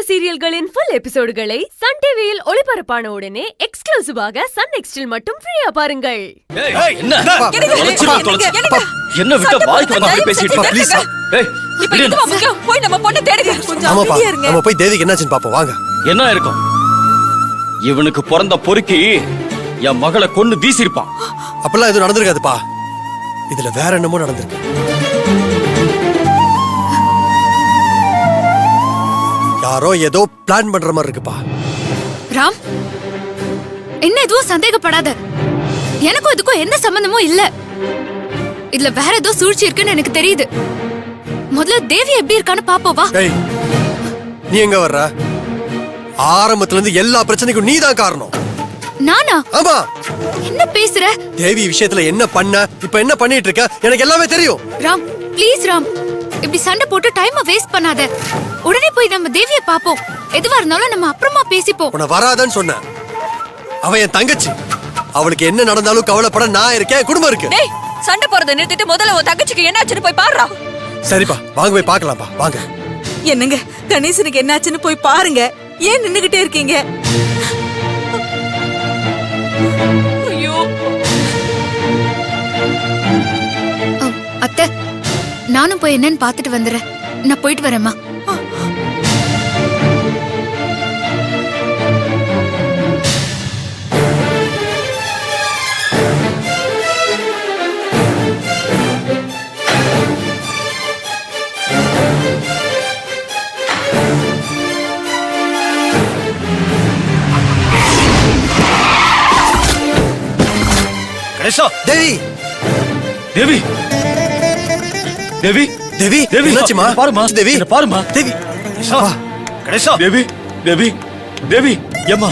சீரியல்களின் full எபிசோடுகளை Sun டிவியில் ஒளிபரப்பான உடனே எக்ஸ்க்ளூசிவாக சன் நெக்ஸ்டில் மட்டும் ஃப்ரீயா பாருங்கள். என்ன விட்ட வாய்க்கு வந்து பேசிட்டு இருக்க ப்ளீஸ். இப்போ இதுவா முக்கியம்? போய் நம்ம பொண்ணை தேடுங்க. கொஞ்சம் அமைதியா இருங்க. நம்ம போய் தேவிக்கு என்னாச்சுன்னு பாப்போம் வாங்க. என்ன இருக்கும்? இவனுக்கு பிறந்த பொறுக்கி என் மகளை கொன்னு வீசிருப்பான். அப்பெல்லாம் எதுவும் நடந்திருக்காதுப்பா. இதுல வேற என்னமோ நடந்திருக்கு. யாரோ ஏதோ பிளான் பண்ற மாதிரி இருக்குப்பா. ராம், என்ன எதுவும் சந்தேகப்படாத. எனக்கும் இதுக்கும் எந்த சம்பந்தமும் இல்ல. இதுல வேற ஏதோ சூழ்ச்சி இருக்குன்னு எனக்கு தெரியுது. முதல்ல தேவி எப்படி இருக்கான்னு பாப்போவா. ஏய், நீ எங்க வர்ற? ஆரம்பத்துல இருந்து எல்லா பிரச்சனைக்கும் நீதான் காரணம். நானா? ஆமா. என்ன பேசுற? தேவி விஷயத்துல என்ன பண்ண, இப்ப என்ன பண்ணிட்டு இருக்க, எனக்கு எல்லாமே தெரியும். ராம், ப்ளீஸ் ராம், இப்படி சண்டை போட்டு டைமை வேஸ்ட் பண்ணாத. உடனே போய் நம்ம தேவியை பாப்போம். எதுவா இருந்தாலும் நம்ம அப்புறமா பேசிப்போம். உன வராதன்னு சொன்ன. அவ என் தங்கச்சி. அவளுக்கு என்ன நடந்தாலும் கவலைப்பட நான் இருக்கேன், குடும்பம் இருக்கு. டேய், சண்டை போறத நிறுத்திட்டு முதல்ல உன் தங்கச்சிக்கு என்னாச்சுன்னு போய் பாருடா. சரிப்பா, வாங்க போய் பார்க்கலாம்ப்பா, வாங்க. என்னங்க, கணேசனுக்கு என்னாச்சுன்னு போய் பாருங்க. ஏன் நின்னுகிட்டே இருக்கீங்க? ஐயோ, அத்தை, நானும் போய் என்னன்னு பாத்துட்டு வந்துடுறேன். நான் போயிட்டு வரேம்மா. கணேஷா, தேவி தேவி தேவி தேவி தேவி, என்னாச்சுமா? பாருமா தேவி, பாருமா தேவி. கணேஷா, கணேஷா, தேவி தேவி தேவி, ஏம்மா